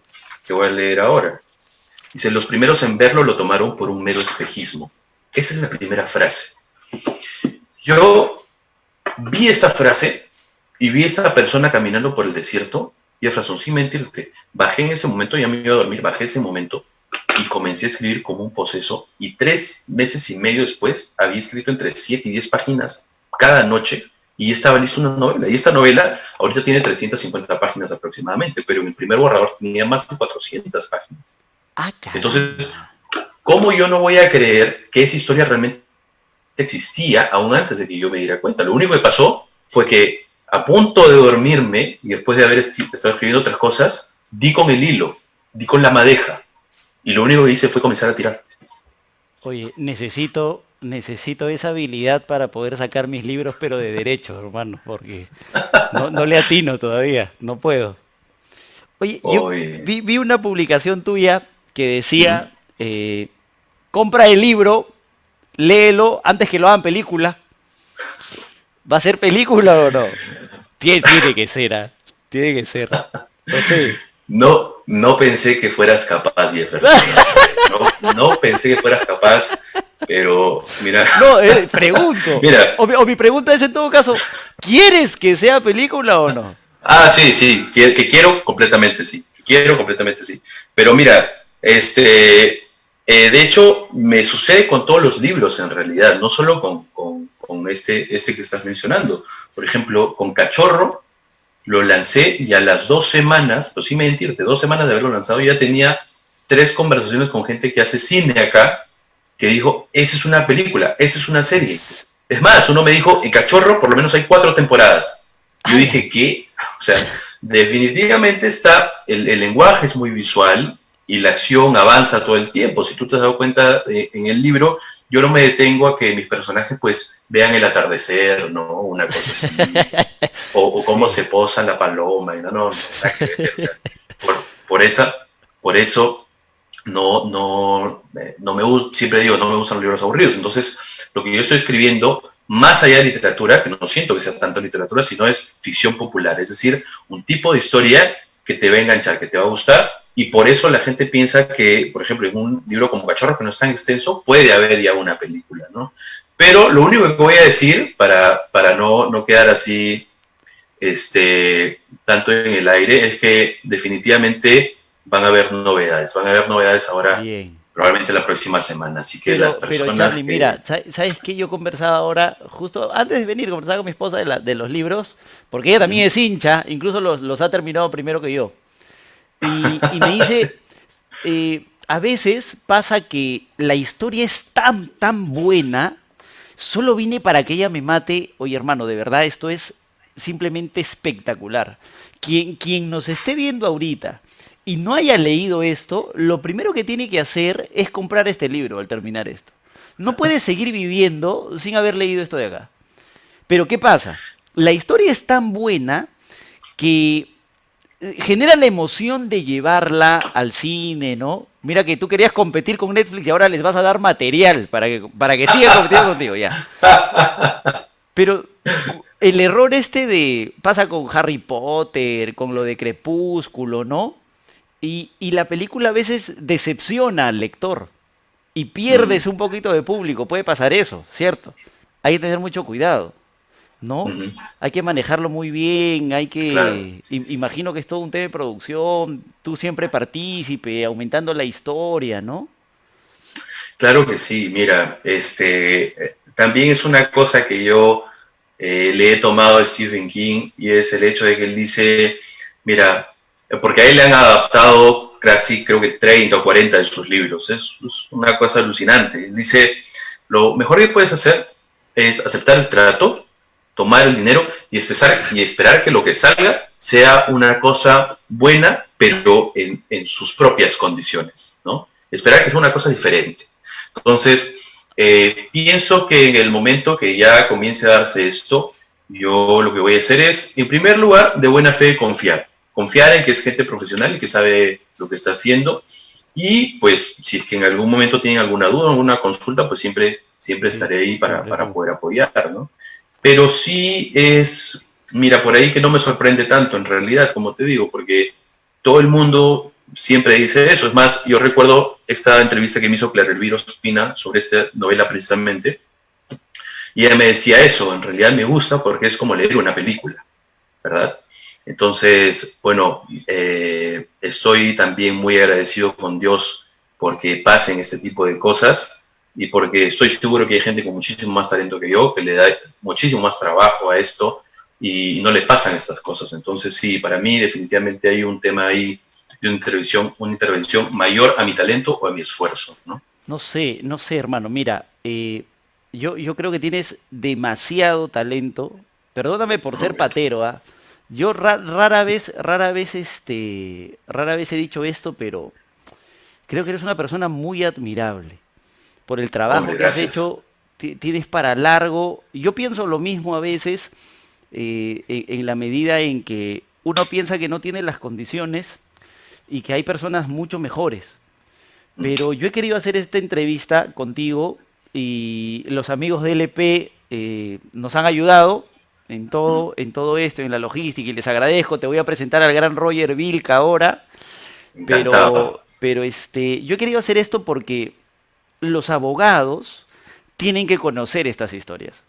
que voy a leer ahora. Dice, los primeros en verlo lo tomaron por un mero espejismo. Esa es la primera frase. Yo vi esta frase y vi a esta persona caminando por el desierto y a razón, sin mentirte, bajé en ese momento, ya me iba a dormir, bajé ese momento y comencé a escribir como un poseso y 3 meses y medio después había escrito entre 7 y 10 páginas cada noche y estaba lista una novela. Y esta novela ahorita tiene 350 páginas aproximadamente, pero en el primer borrador tenía más de 400 páginas. ¡Ah, caramba! Entonces, ¿cómo yo no voy a creer que esa historia realmente existía aún antes de que yo me diera cuenta? Lo único que pasó fue que a punto de dormirme y después de haber estado escribiendo otras cosas, di con el hilo, di con la madeja y lo único que hice fue comenzar a tirar. Oye, necesito esa habilidad para poder sacar mis libros, pero de derecho, hermano, porque no le atino todavía, no puedo. Oye, yo Hoy, vi una publicación tuya que uh -huh. decía, compra el libro, léelo antes que lo hagan película. ¿Va a ser película o no? Tiene que ser, ¿ah? Tiene que ser. No sé. No pensé que fueras capaz, Jefferson. No pensé que fueras capaz, pero mira. No, pregunto. Mira. O mi pregunta es en todo caso, ¿quieres que sea película o no? Sí, que quiero completamente sí. Quiero completamente sí. Pero mira, de hecho, me sucede con todos los libros en realidad, no solo con este que estás mencionando. Por ejemplo, con Cachorro, lo lancé y a las 2 semanas, pues sin mentirte, 2 semanas de haberlo lanzado, ya tenía 3 conversaciones con gente que hace cine acá, que dijo, esa es una película, esa es una serie. Es más, uno me dijo, en Cachorro por lo menos hay 4 temporadas. Yo ¡Hala! dije, ¿qué? O sea, definitivamente el lenguaje es muy visual y la acción avanza todo el tiempo. Si tú te has dado cuenta en el libro, yo no me detengo a que mis personajes pues vean el atardecer, ¿no? Una cosa así, o cómo Sí. se posa la paloma, y no, nada que ver. O sea, por, esa, por eso no me gusta, siempre digo, no me gustan los libros aburridos. Entonces, lo que yo estoy escribiendo, más allá de literatura, que no siento que sea tanto literatura, sino es ficción popular, es decir, un tipo de historia que te va a enganchar, que te va a gustar, y por eso la gente piensa que, por ejemplo, en un libro como Cachorro, que no es tan extenso, puede haber ya una película, ¿no? Pero lo único que voy a decir, para no quedar así tanto en el aire, es que definitivamente van a haber novedades ahora, Bien. probablemente la próxima semana, así que las Pero personas Charlie, que... mira, ¿sabes qué? Yo conversaba ahora, justo antes de venir, conversaba con mi esposa de los libros, porque ella también es hincha, incluso los ha terminado primero que yo. Y me dice, a veces pasa que la historia es tan buena, solo vine para que ella me mate. Oye, hermano, de verdad, esto es simplemente espectacular. Quien nos esté viendo ahorita y no haya leído esto, lo primero que tiene que hacer es comprar este libro al terminar esto. No puede seguir viviendo sin haber leído esto de acá. Pero ¿qué pasa? La historia es tan buena que genera la emoción de llevarla al cine, ¿no? Mira que tú querías competir con Netflix y ahora les vas a dar material para que sigan compitiendo contigo, ya. Pero el error este de... pasa con Harry Potter, con lo de Crepúsculo, ¿no? Y la película a veces decepciona al lector y pierdes un poquito de público. Puede pasar eso, ¿cierto? Hay que tener mucho cuidado, ¿no? Hay que manejarlo muy bien, Claro, imagino que es todo un tema de producción, tú siempre partícipe, aumentando la historia, ¿no? claro que sí. Mira, también es una cosa que yo le he tomado a Stephen King, y es el hecho de que él dice, mira, porque a él le han adaptado casi creo que 30 o 40 de sus libros, es una cosa alucinante. Él dice, lo mejor que puedes hacer es aceptar el trato, tomar el dinero y esperar que lo que salga sea una cosa buena, pero en sus propias condiciones, ¿no? Esperar que sea una cosa diferente. Entonces, pienso que en el momento que ya comience a darse esto, yo lo que voy a hacer es, en primer lugar, de buena fe confiar. Confiar en que es gente profesional y que sabe lo que está haciendo. Y pues, si es que en algún momento tienen alguna duda, alguna consulta, pues siempre Sí, estaré ahí siempre para tú. poder apoyar, ¿no? Pero sí es, mira, por ahí que no me sorprende tanto en realidad, como te digo, porque todo el mundo siempre dice eso. Es más, yo recuerdo esta entrevista que me hizo Clara Elvira Ospina sobre esta novela precisamente, y ella me decía eso, en realidad me gusta porque es como leer una película, ¿verdad? Entonces, bueno, estoy también muy agradecido con Dios porque pasen este tipo de cosas y porque estoy seguro que hay gente con muchísimo más talento que yo, que le da muchísimo más trabajo a esto y no le pasan estas cosas. Entonces, sí, para mí definitivamente hay un tema ahí de una intervención mayor a mi talento o a mi esfuerzo, ¿no? No sé, hermano, mira, yo creo que tienes demasiado talento. Perdóname por ser Okay. patero, ¿ah? Yo rara vez he dicho esto, pero creo que eres una persona muy admirable. Por el trabajo Hombre, que has gracias. hecho, tienes para largo. Yo pienso lo mismo a veces, en la medida en que uno piensa que no tiene las condiciones y que hay personas mucho mejores. Pero yo he querido hacer esta entrevista contigo y los amigos de LP nos han ayudado en todo esto, en la logística, y les agradezco. Te voy a presentar al gran Roger Vilca ahora, Encantado. pero yo he querido hacer esto porque los abogados tienen que conocer estas historias.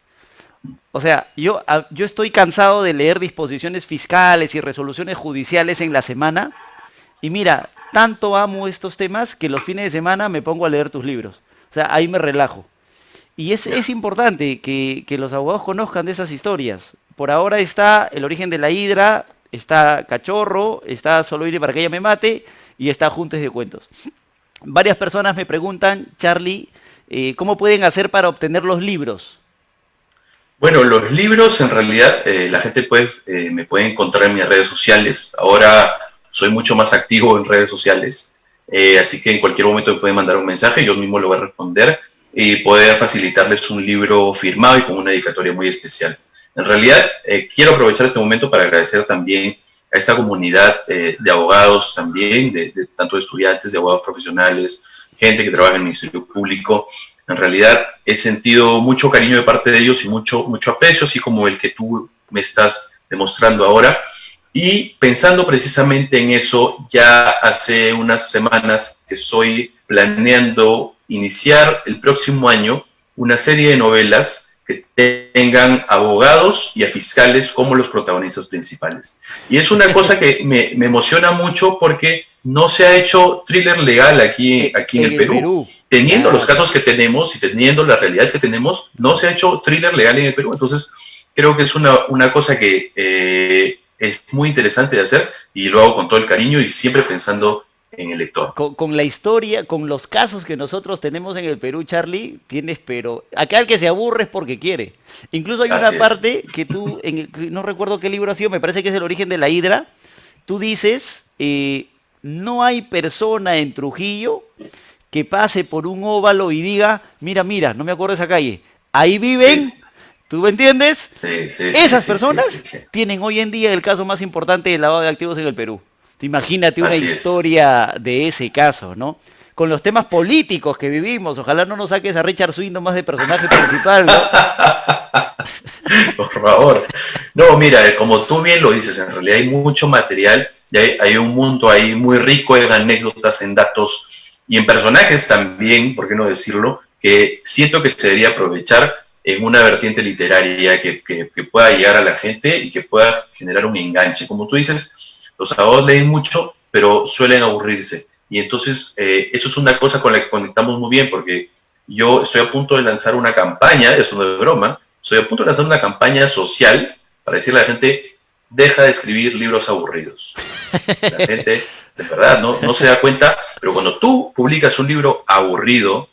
O sea, yo estoy cansado de leer disposiciones fiscales y resoluciones judiciales en la semana y mira, tanto amo estos temas que los fines de semana me pongo a leer tus libros. O sea, ahí me relajo. Y es importante que los abogados conozcan de esas historias. Por ahora está El origen de la hidra, está Cachorro, está Solo iré para que ella me mate y está Juntes de Cuentos. Varias personas me preguntan, Charlie, ¿cómo pueden hacer para obtener los libros? Bueno, los libros en realidad la gente pues me puede encontrar en mis redes sociales. Ahora soy mucho más activo en redes sociales, así que en cualquier momento me pueden mandar un mensaje, yo mismo lo voy a responder y poder facilitarles un libro firmado y con una dedicatoria muy especial. En realidad quiero aprovechar este momento para agradecer también a esta comunidad de abogados también, de tanto de estudiantes, de abogados profesionales, gente que trabaja en el Ministerio Público. En realidad he sentido mucho cariño de parte de ellos y mucho aprecio, así como el que tú me estás demostrando ahora. Y pensando precisamente en eso, ya hace unas semanas que estoy planeando iniciar el próximo año una serie de novelas que tengan abogados y a fiscales como los protagonistas principales. Y es una cosa que me emociona mucho porque no se ha hecho thriller legal aquí en el Perú. Teniendo los casos que tenemos y teniendo la realidad que tenemos, no se ha hecho thriller legal en el Perú. Entonces, creo que es una cosa que es muy interesante de hacer y lo hago con todo el cariño y siempre pensando en el lector. Con la historia, con los casos que nosotros tenemos en el Perú, Charlie, tienes, pero acá el que se aburre es porque quiere. Incluso hay una Así es. parte que tú, no recuerdo qué libro ha sido, me parece que es El origen de la hidra, tú dices, no hay persona en Trujillo que pase por un óvalo y diga, mira, mira, no me acuerdo de esa calle, ahí Sí, viven, ¿tú me entiendes? sí, sí, sí, Esas sí, sí, personas sí, sí. tienen hoy en día el caso más importante de lavado de activos en el Perú. Imagínate una Así es. historia de ese caso, ¿no? Con los temas políticos que vivimos, ojalá no nos saques a Richard Swindon más de personaje principal, ¿no? Por favor. No, mira, como tú bien lo dices, en realidad hay mucho material y hay un mundo ahí muy rico en anécdotas, en datos y en personajes también, por qué no decirlo, que siento que se debería aprovechar en una vertiente literaria que pueda llegar a la gente y que pueda generar un enganche. Como tú dices, los abogados leen mucho, pero suelen aburrirse. Y entonces eso es una cosa con la que conectamos muy bien, porque yo estoy a punto de lanzar una campaña, eso no es broma, estoy a punto de lanzar una campaña social para decirle a la gente, deja de escribir libros aburridos. La gente, de verdad, no se da cuenta, pero cuando tú publicas un libro aburrido,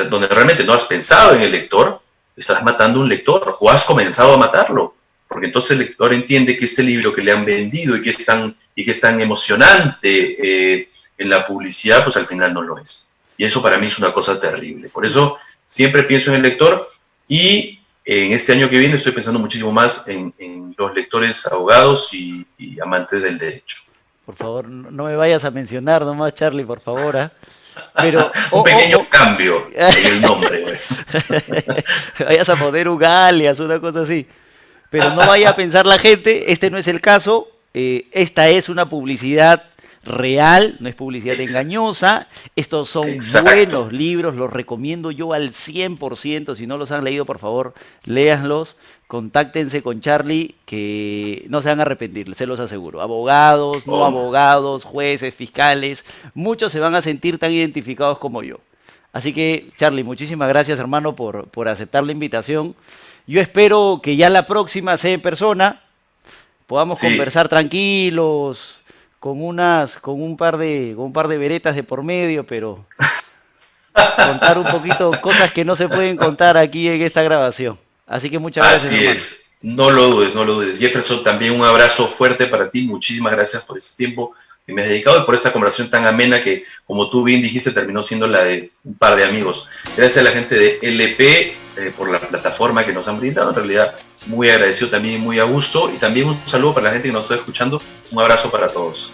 donde realmente no has pensado en el lector, estás matando a un lector o has comenzado a matarlo. Porque entonces el lector entiende que este libro que le han vendido y que es tan emocionante en la publicidad, pues al final no lo es. Y eso para mí es una cosa terrible. Por eso siempre pienso en el lector y en este año que viene estoy pensando muchísimo más en los lectores abogados y amantes del derecho. Por favor, no me vayas a mencionar nomás, Charlie, por favor, ¿ah? Pero, Un pequeño cambio en el nombre, güey. vayas a poner un alias, una cosa así. Pero no vaya a pensar la gente, este no es el caso, esta es una publicidad real, no es publicidad Exacto. engañosa, estos son Exacto. buenos libros, los recomiendo yo al 100%, si no los han leído, por favor, léanlos, contáctense con Charlie, que no se van a arrepentir, se los aseguro. Abogados, no Hombre. abogados, jueces, fiscales, muchos se van a sentir tan identificados como yo. Así que, Charlie, muchísimas gracias, hermano, por aceptar la invitación. Yo espero que ya la próxima sea en persona, podamos Sí, conversar tranquilos, con un par de veretas de por medio, pero contar un poquito cosas que no se pueden contar aquí en esta grabación. Así que muchas gracias, así hermano. es. No lo dudes, no lo dudes. Jefferson, también un abrazo fuerte para ti. Muchísimas gracias por este tiempo que me has dedicado y por esta conversación tan amena que, como tú bien dijiste, terminó siendo la de un par de amigos. Gracias a la gente de LP por la plataforma que nos han brindado. En realidad, muy agradecido también, muy a gusto. Y también un saludo para la gente que nos está escuchando. Un abrazo para todos.